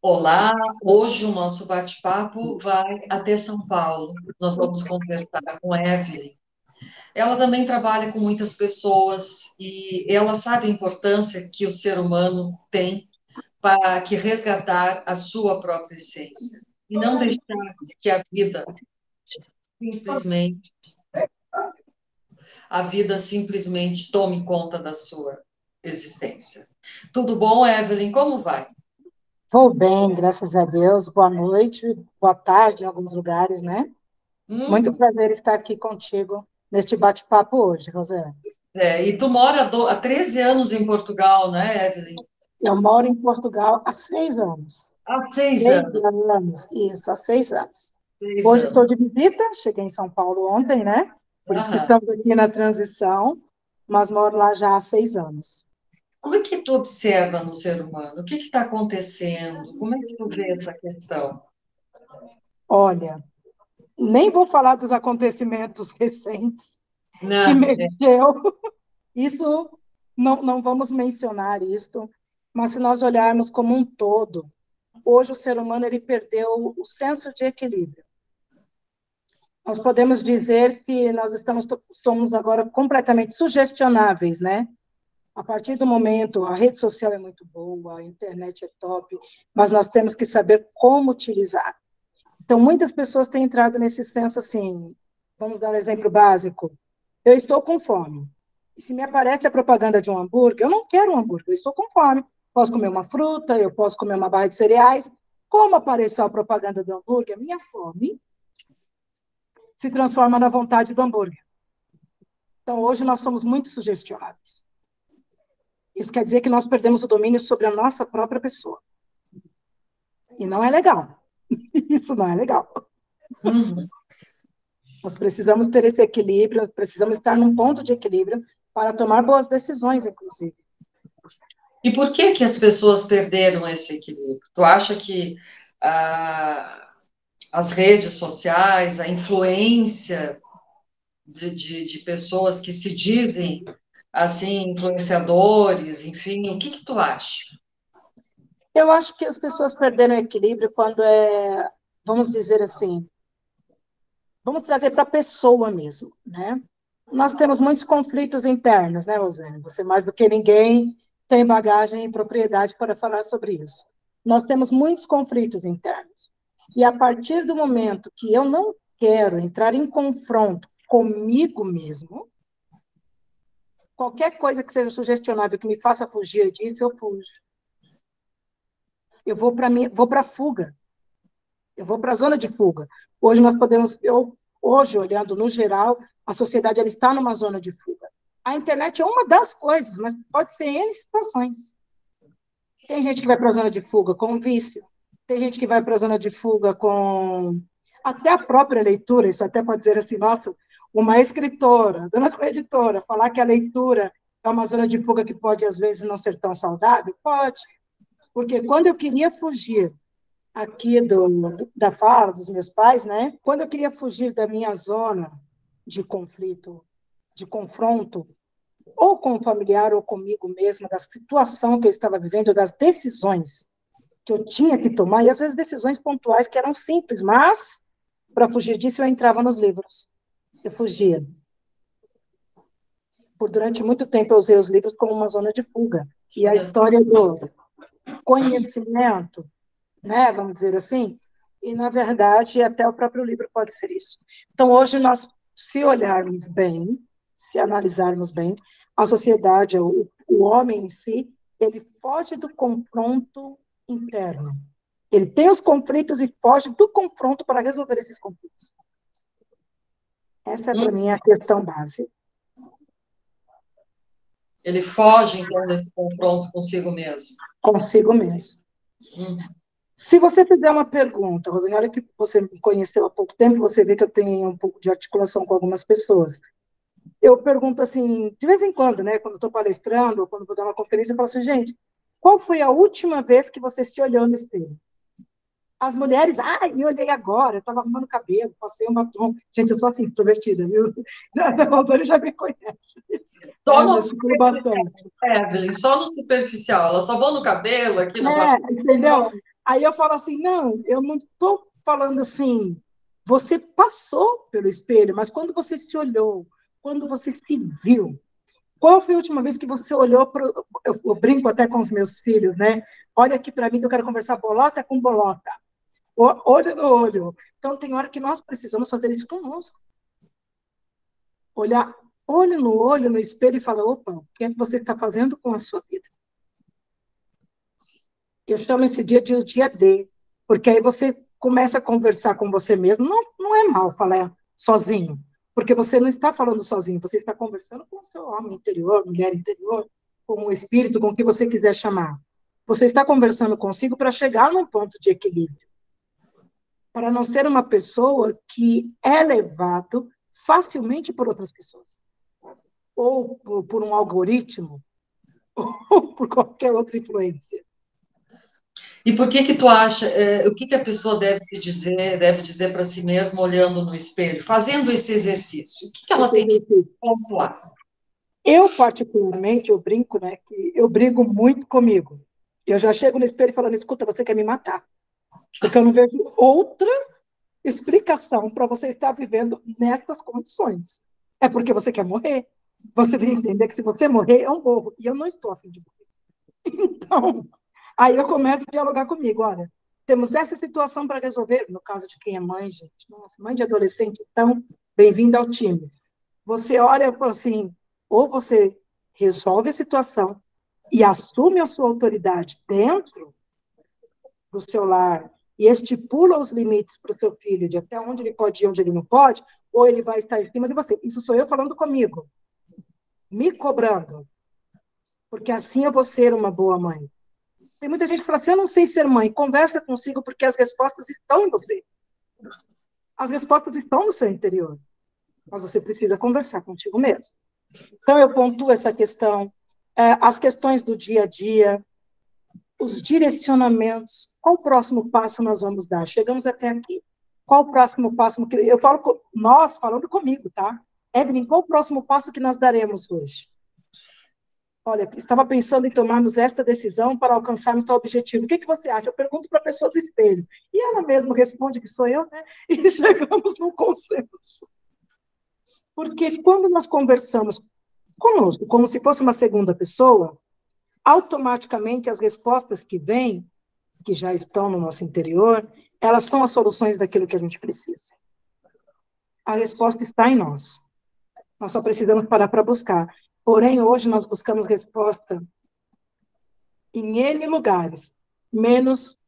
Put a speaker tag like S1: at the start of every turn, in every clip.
S1: Olá, hoje o nosso bate-papo vai até São Paulo. Nós vamos conversar com Evelyn. Ela também trabalha com muitas pessoas e ela sabe a importância que o ser humano tem para que resgatar a sua própria essência e não deixar que simplesmente a vida simplesmente tome conta da sua existência. Tudo bom, Evelyn? Como vai?
S2: Vou bem, graças a Deus. Boa noite, boa tarde em alguns lugares, né? Muito
S1: Uhum.
S2: prazer estar aqui contigo neste bate-papo hoje, Rosana.
S1: E tu mora há 13 anos em Portugal, né, Evelyn?
S2: Eu moro em Portugal há 6 anos.
S1: Há 6 anos,
S2: 6 anos, isso, há 6 anos.
S1: 6
S2: Hoje
S1: anos.
S2: estou de visita, cheguei em São Paulo ontem, né? Por isso que
S1: Aham.
S2: estamos aqui na transição, mas moro lá já há 6 anos.
S1: Como é que tu observa no ser humano? O que está acontecendo? Como é que tu vê essa questão?
S2: Olha, nem vou falar dos acontecimentos recentes que
S1: Né?
S2: mexeu. Isso, não vamos mencionar isto, mas se nós olharmos como um todo, hoje o ser humano ele perdeu o senso de equilíbrio. Nós podemos dizer que somos agora completamente sugestionáveis, né? A partir do momento, a rede social é muito boa, a internet é top, mas nós temos que saber como utilizar. Então, muitas pessoas têm entrado nesse senso assim, vamos dar um exemplo básico. Eu estou com fome. E se me aparece a propaganda de um hambúrguer, eu não quero um hambúrguer, eu estou com fome. Posso comer uma fruta, eu posso comer uma barra de cereais. Como apareceu a propaganda do hambúrguer, minha fome se transforma na vontade do hambúrguer. Então, hoje nós somos muito sugestionáveis. Isso quer dizer que nós perdemos o domínio sobre a nossa própria pessoa. E não é legal. Isso não é legal.
S1: Uhum.
S2: Nós precisamos ter esse equilíbrio, precisamos estar num ponto de equilíbrio para tomar boas decisões, inclusive.
S1: E por que que as pessoas perderam esse equilíbrio? Tu acha que as redes sociais, a influência de pessoas que se dizem assim, influenciadores, enfim, o que que tu acha?
S2: Eu acho que as pessoas perderam o equilíbrio quando vamos dizer assim, vamos trazer para a pessoa mesmo, né? Nós temos muitos conflitos internos, né, Rosane? Você mais do que ninguém tem bagagem e propriedade para falar sobre isso. Nós temos muitos conflitos internos. E a partir do momento que eu não quero entrar em confronto comigo mesmo, qualquer coisa que seja sugestionável que me faça fugir disso, eu fujo. Eu vou para a fuga. Eu vou para a zona de fuga. Hoje nós podemos, hoje olhando no geral, a sociedade ela está numa zona de fuga. A internet é uma das coisas, mas pode ser N situações. Tem gente que vai para a zona de fuga com vício, tem gente que vai para a zona de fuga com até a própria leitura, isso até pode dizer assim, nossa, uma escritora, dona de uma editora, falar que a leitura é uma zona de fuga que pode, às vezes, não ser tão saudável? Pode, porque quando eu queria fugir aqui da fala dos meus pais, né? Quando eu queria fugir da minha zona de conflito, de confronto, ou com o familiar ou comigo mesma, da situação que eu estava vivendo, das decisões que eu tinha que tomar, e às vezes decisões pontuais que eram simples, mas para fugir disso eu entrava nos livros. Eu fugia. Durante muito tempo eu usei os livros como uma zona de fuga. E a história do conhecimento, né, vamos dizer assim, e, na verdade, até o próprio livro pode ser isso. Então, hoje, nós, se olharmos bem, se analisarmos bem, a sociedade, o homem em si, ele foge do confronto interno. Ele tem os conflitos e foge do confronto para resolver esses conflitos. Essa é, para
S1: Hum?
S2: mim, a questão base.
S1: Ele foge, então, desse confronto consigo mesmo.
S2: Consigo mesmo.
S1: Hum.
S2: Se você fizer uma pergunta, Rosane, olha que você me conheceu há pouco tempo, você vê que eu tenho um pouco de articulação com algumas pessoas. Eu pergunto assim, de vez em quando, né, quando estou palestrando, ou quando vou dar uma conferência, eu falo assim, gente, qual foi a última vez que você se olhou no espelho? As mulheres, me olhei agora, eu estava arrumando cabelo, passei um batom. Gente, eu sou assim, extrovertida, viu? A Rosane já me conhece.
S1: Só
S2: Eu
S1: no
S2: articulo bastante.
S1: Evelyn, só no superficial. Elas só vão no cabelo aqui na parte.
S2: Entendeu? Aí eu falo assim, não, eu não estou falando assim, você passou pelo espelho, mas quando você se olhou, quando você se viu, qual foi a última vez que você olhou para... Eu brinco até com os meus filhos, né? Olha aqui para mim que eu quero conversar bolota com bolota, olho no olho. Então, tem hora que nós precisamos fazer isso conosco. Olhar olho no olho, no espelho e falar, opa, o que é que você está fazendo com a sua vida? Eu chamo esse dia de o dia D, porque aí você começa a conversar com você mesmo. Não, não é mal falar sozinho, porque você não está falando sozinho, você está conversando com o seu homem interior, mulher interior, com o espírito, com o que você quiser chamar. Você está conversando consigo para chegar num ponto de equilíbrio, para não ser uma pessoa que é levado facilmente por outras pessoas, ou por um algoritmo, ou por qualquer outra influência.
S1: E por que que tu acha, o que que a pessoa deve dizer para si mesma olhando no espelho, fazendo esse exercício? O que que ela tem que pontuar?
S2: Eu, particularmente, eu brinco, né, que eu brigo muito comigo. Eu já chego no espelho falando, escuta, você quer me matar. Porque eu não vejo outra explicação para você estar vivendo nessas condições. É porque você quer morrer. Você tem que entender que se você morrer, eu morro. E eu não estou a fim de morrer. Então, aí eu começo a dialogar comigo. Olha, temos essa situação para resolver. No caso de quem é mãe, gente. Nossa, mãe de adolescente, então, bem-vinda ao time. Você olha e fala assim, ou você resolve a situação e assume a sua autoridade dentro do seu lar e estipula os limites para o seu filho de até onde ele pode ir, onde ele não pode, ou ele vai estar em cima de você. Isso sou eu falando comigo, me cobrando, porque assim eu vou ser uma boa mãe. Tem muita gente que fala assim, eu não sei ser mãe. Conversa consigo porque as respostas estão em você. As respostas estão no seu interior. Mas você precisa conversar contigo mesmo. Então, eu pontuo essa questão, as questões do dia a dia, os direcionamentos. Qual o próximo passo nós vamos dar? Chegamos até aqui. Qual o próximo passo? Eu falo, nós falando comigo, tá? Evelyn, qual o próximo passo que nós daremos hoje? Olha, estava pensando em tomarmos esta decisão para alcançarmos tal objetivo. O que que você acha? Eu pergunto para a pessoa do espelho. E ela mesma responde que sou eu, né? E chegamos num consenso. Porque quando nós conversamos conosco, como se fosse uma segunda pessoa, automaticamente as respostas que vêm, que já estão no nosso interior, elas são as soluções daquilo que a gente precisa. A resposta está em nós. Nós só precisamos parar para buscar. Porém, hoje nós buscamos resposta em N lugares, menos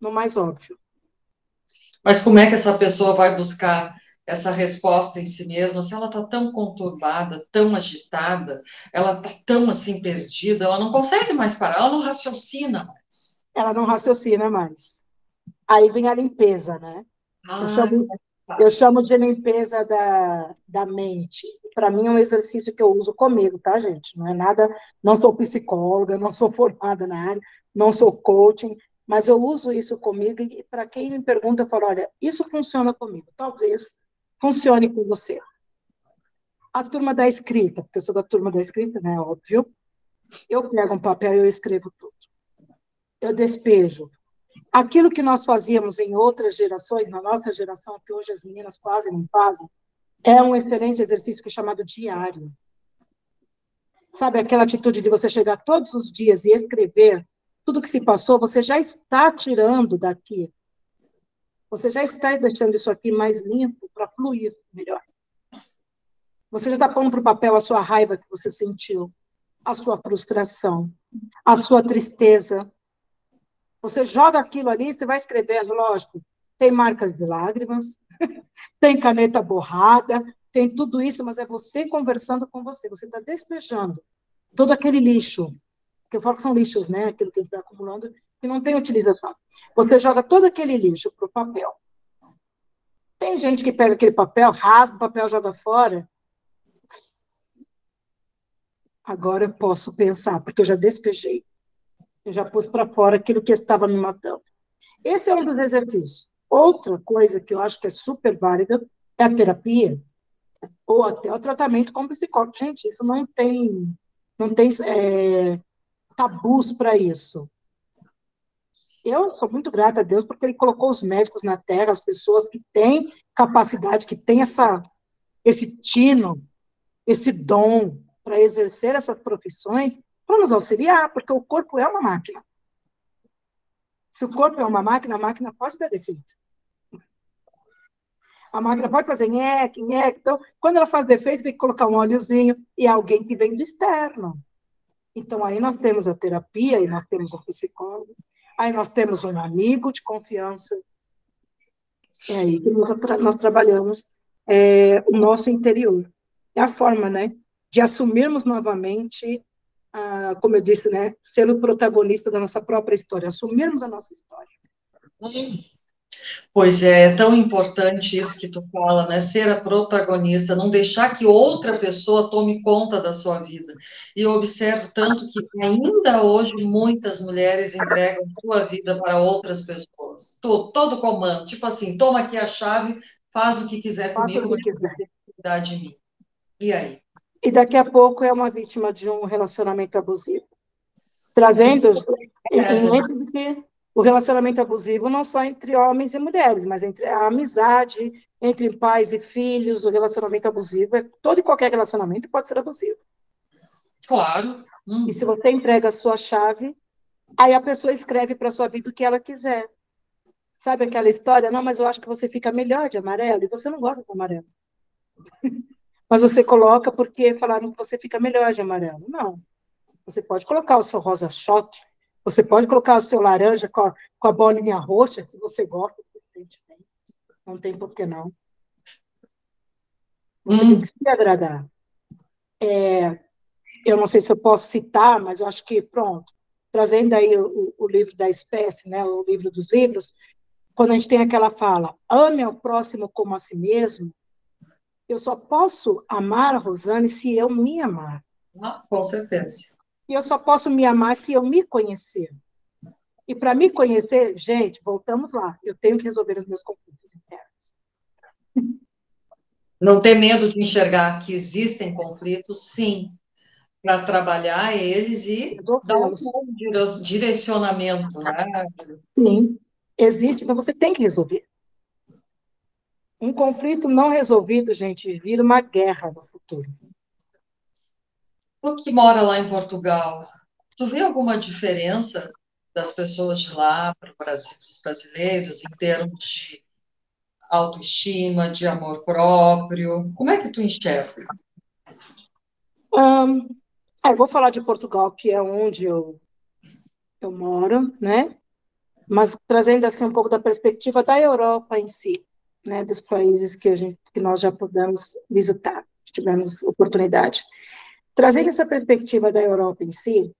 S2: no mais óbvio.
S1: Mas como é que essa pessoa vai buscar essa resposta em si mesma se ela está tão conturbada, tão agitada, ela está tão assim perdida, ela não consegue mais parar, ela não raciocina mais.
S2: Ela não raciocina mais. Aí vem a limpeza, né? Eu
S1: Ah,
S2: chamo, eu chamo de limpeza da mente. Para mim é um exercício que eu uso comigo, tá, gente? Não é nada, não sou psicóloga, não sou formada na área, não sou coaching, mas eu uso isso comigo e para quem me pergunta, eu falo, olha, isso funciona comigo, talvez funcione com você. A turma da escrita, porque eu sou da turma da escrita, né, óbvio, eu pego um papel e eu escrevo tudo. Eu despejo. Aquilo que nós fazíamos em outras gerações, na nossa geração, que hoje as meninas quase não fazem, é um excelente exercício que é chamado diário. Sabe, aquela atitude de você chegar todos os dias e escrever tudo que se passou, você já está tirando daqui. Você já está deixando isso aqui mais limpo para fluir melhor. Você já está pondo para o papel a sua raiva que você sentiu, a sua frustração, a sua tristeza. Você joga aquilo ali, você vai escrevendo, lógico, tem marcas de lágrimas, tem caneta borrada, tem tudo isso, mas é você conversando com você. Você está despejando todo aquele lixo, que eu falo que são lixos, né? Aquilo que a gente vai acumulando, que não tem utilização. Você joga todo aquele lixo para o papel. Tem gente que pega aquele papel, rasga o papel, joga fora. Agora eu posso pensar, porque eu já despejei. Eu já pus para fora aquilo que estava me matando. Esse é um dos exercícios. Outra coisa que eu acho que é super válida é a terapia, ou até o tratamento com psicólogo. Gente, isso não tem tabus para isso. Eu sou muito grata a Deus porque ele colocou os médicos na Terra, as pessoas que têm capacidade, que têm esse tino, esse dom para exercer essas profissões, para nos auxiliar, porque o corpo é uma máquina. Se o corpo é uma máquina, a máquina pode dar defeito. A máquina pode fazer nheque, nheque. Então, quando ela faz defeito, tem que colocar um óleozinho e alguém que vem do externo. Então, aí nós temos a terapia, aí nós temos o psicólogo, aí nós temos um amigo de confiança. É aí que nós trabalhamos o nosso interior. É a forma, né, de assumirmos novamente, como eu disse, né, ser o protagonista da nossa própria história, assumirmos a nossa história.
S1: Pois é tão importante isso que tu fala, né? Ser a protagonista, não deixar que outra pessoa tome conta da sua vida. E eu observo tanto que ainda hoje muitas mulheres entregam sua vida para outras pessoas. Todo comando, tipo assim, toma aqui a chave, faz o que quiser
S2: Faça
S1: comigo,
S2: o que
S1: mas
S2: quiser.
S1: tem que cuidar de mim. E aí?
S2: E daqui a pouco é uma vítima de um relacionamento abusivo. Trazendo em
S1: É,
S2: mente de que o relacionamento abusivo não só entre homens e mulheres, mas entre a amizade, entre pais e filhos, o relacionamento abusivo, todo e qualquer relacionamento pode ser abusivo.
S1: claro.
S2: E se você entrega a sua chave, aí a pessoa escreve para a sua vida o que ela quiser. Sabe aquela história? Não, mas eu acho que você fica melhor de amarelo, e você não gosta de amarelo. Mas você coloca porque falaram que você fica melhor de amarelo. Não. Você pode colocar o seu rosa choque, você pode colocar o seu laranja com a bolinha roxa, se você gosta, se sente bem. Não tem por que não. Você tem que se agradar. Eu não sei se eu posso citar, mas eu acho que, pronto, trazendo aí o livro da espécie, né, o livro dos livros, quando a gente tem aquela fala, ame ao próximo como a si mesmo, eu só posso amar a Rosane se eu me amar.
S1: Com certeza.
S2: E eu só posso me amar se eu me conhecer. E para me conhecer, gente, voltamos lá, eu tenho que resolver os meus conflitos internos.
S1: Não ter medo de enxergar que existem conflitos, sim, para trabalhar eles e dar um
S2: Resolvê-los.
S1: bom direcionamento, né?
S2: Sim, existe, então você tem que resolver. Um conflito não resolvido, gente, vira uma guerra no futuro.
S1: Tu que mora lá em Portugal, tu vê alguma diferença das pessoas de lá para os brasileiros em termos de autoestima, de amor próprio? Como é que tu enxerga?
S2: Eu vou falar de Portugal, que é onde eu moro, né? Mas trazendo assim um pouco da perspectiva da Europa em si, né? Dos países que nós já pudemos visitar, tivemos oportunidade. Trazendo essa perspectiva da Europa em si,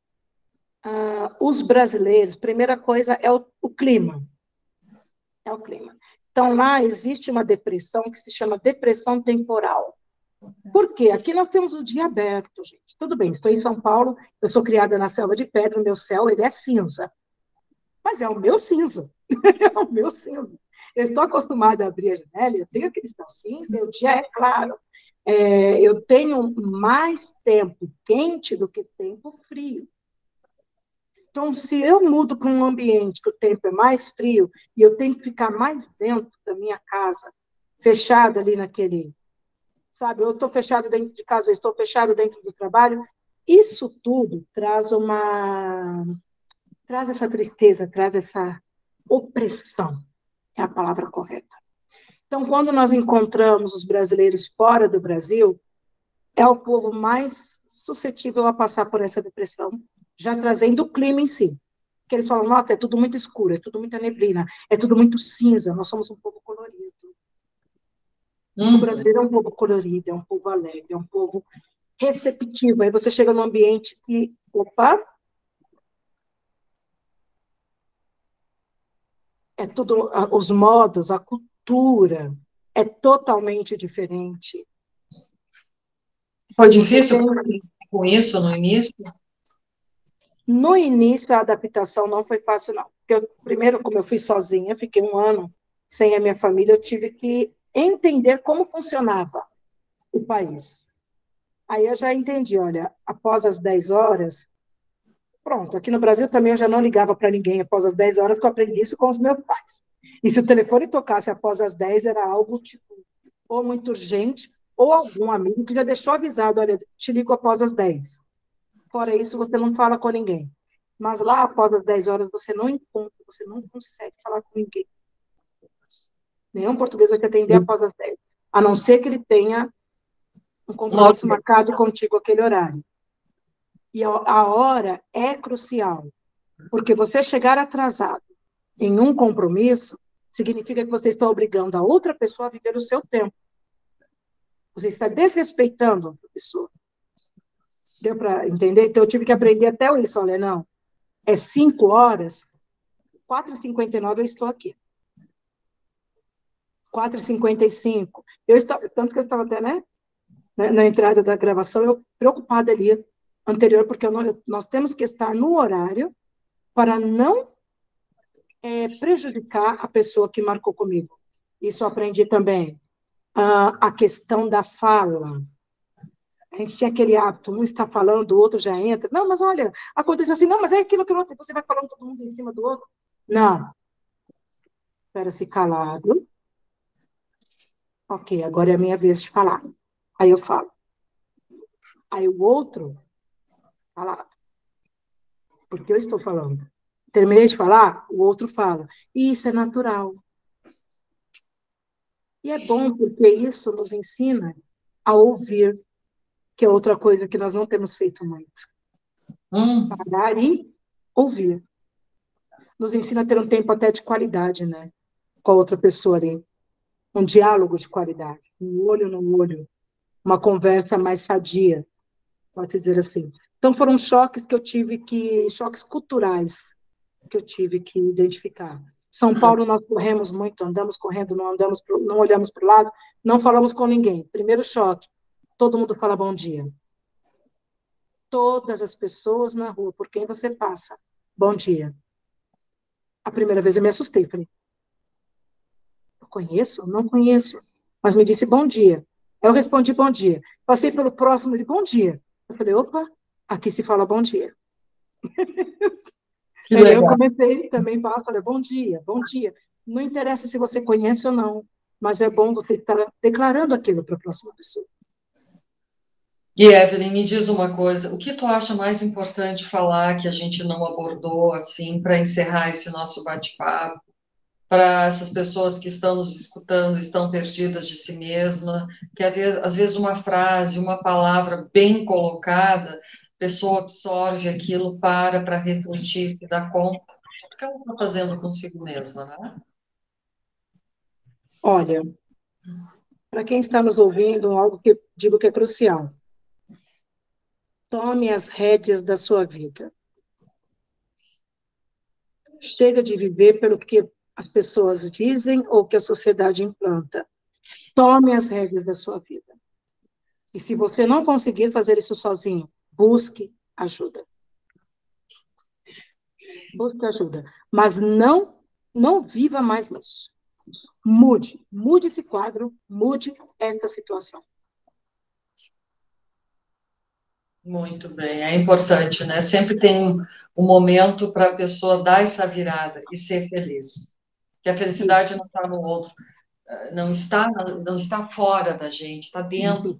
S2: os brasileiros, primeira coisa é o clima. É o clima. Então, lá existe uma depressão que se chama depressão temporal. Por quê? Aqui nós temos o dia aberto, gente. Tudo bem, estou em São Paulo, eu sou criada na selva de pedra, o meu céu, ele é cinza. Mas é o meu cinza. É o meu cinza. Eu estou acostumada a abrir a janela, eu tenho aquele céu cinza, e o dia é claro. Eu tenho mais tempo quente do que tempo frio. Então, se eu mudo para um ambiente que o tempo é mais frio e eu tenho que ficar mais dentro da minha casa, fechada ali naquele, sabe? Eu estou fechado dentro de casa, eu estou fechado dentro do trabalho. Isso tudo traz essa tristeza, traz essa opressão, é a palavra correta. Então, quando nós encontramos os brasileiros fora do Brasil, é o povo mais suscetível a passar por essa depressão, já trazendo o clima em si. Que eles falam, nossa, é tudo muito escuro, é tudo muita neblina, é tudo muito cinza, nós somos um povo colorido. O brasileiro é um povo colorido, é um povo alegre, é um povo receptivo. Aí você chega num ambiente que, opa, é tudo, os modos, a cultura é totalmente diferente.
S1: Foi
S2: Você
S1: difícil
S2: tem,
S1: com isso no início?
S2: no início, a adaptação não foi fácil, não. Porque primeiro, como eu fui sozinha, fiquei um ano sem a minha família, eu tive que entender como funcionava o país. Aí eu já entendi, olha, após as 10 horas, Pronto, aqui no Brasil também eu já não ligava para ninguém após as 10 horas, que eu aprendi isso com os meus pais. E se o telefone tocasse após as 10, era algo tipo, ou muito urgente, ou algum amigo que já deixou avisado, olha, te ligo após as 10. Fora isso, você não fala com ninguém. Mas lá, após as 10 horas, você não encontra, você não consegue falar com ninguém. Nenhum português vai te atender após as 10. A não ser que ele tenha um compromisso
S1: Ok.
S2: marcado contigo aquele horário. E a hora é crucial, porque você chegar atrasado em um compromisso significa que você está obrigando a outra pessoa a viver o seu tempo. Você está desrespeitando a outra pessoa. Deu para entender? Então, eu tive que aprender até isso. Olha, não, é 5 horas, 4h59 eu estou aqui. 4h55. Tanto que eu estava até, né, na entrada da gravação, eu preocupada ali, anterior, porque nós temos que estar no horário para não prejudicar a pessoa que marcou comigo. Isso eu aprendi também. A questão da fala. A gente tinha aquele hábito, um está falando, o outro já entra. Não, mas olha, aconteceu assim, não, mas é aquilo que você vai falando todo mundo em cima do outro. Não. Espera-se calado. Ok, agora é a minha vez de falar. Aí eu falo. Aí o outro, calado. Porque eu estou falando. Terminei de falar, o outro fala. E isso é natural. E é bom porque isso nos ensina a ouvir, que é outra coisa que nós não temos feito muito. Parar e ouvir. Nos ensina a ter um tempo até de qualidade, né? Com a outra pessoa ali. Um diálogo de qualidade. Um olho no olho. Uma conversa mais sadia, pode-se dizer assim. Então, foram choques que eu tive choques culturais que eu tive que identificar. São Paulo, nós corremos muito, andamos correndo, não olhamos para o lado, não falamos com ninguém. Primeiro choque, todo mundo fala bom dia. Todas as pessoas na rua, por quem você passa, bom dia. A primeira vez eu me assustei, falei, eu conheço? Não conheço. Mas me disse bom dia. Eu respondi bom dia. Passei pelo próximo, ele bom dia. Eu falei, opa, aqui se fala bom dia.
S1: Que
S2: Aí eu
S1: legal.
S2: comecei também, falei, bom dia, bom dia. Não interessa se você conhece ou não, mas é bom você estar declarando aquilo para a próxima pessoa.
S1: E, Evelyn, me diz uma coisa, o que tu acha mais importante falar que a gente não abordou, assim, para encerrar esse nosso bate-papo, para essas pessoas que estão nos escutando, estão perdidas de si mesma, que às vezes uma frase, uma palavra bem colocada, a pessoa absorve aquilo, para refletir, se dá conta do que ela está fazendo consigo mesma, né?
S2: Olha, para quem está nos ouvindo, algo que eu digo que é crucial. Tome as rédeas da sua vida. Chega de viver pelo que as pessoas dizem ou que a sociedade implanta. Tome as rédeas da sua vida. E se você não conseguir fazer isso sozinho, busque ajuda. Busque ajuda. Mas não viva mais nisso. Mude esse quadro, mude esta situação.
S1: Muito bem, é importante, né? Sempre tem um momento para a pessoa dar essa virada e ser feliz. Que a felicidade não está no outro, não está fora da gente, está dentro.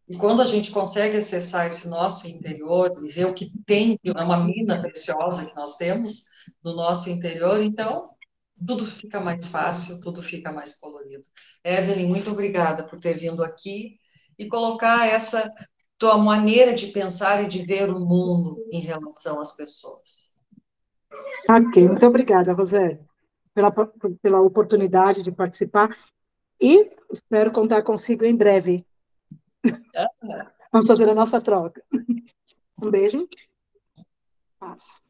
S1: E quando a gente consegue acessar esse nosso interior e ver o que tem, é uma mina preciosa que nós temos no nosso interior, então tudo fica mais fácil, tudo fica mais colorido. Evelyn, muito obrigada por ter vindo aqui e colocar essa tua maneira de pensar e de ver o mundo em relação às pessoas.
S2: Ok, muito obrigada, Rosé, pela oportunidade de participar e espero contar consigo em breve. Vamos fazer a nossa troca. Um beijo. Paz.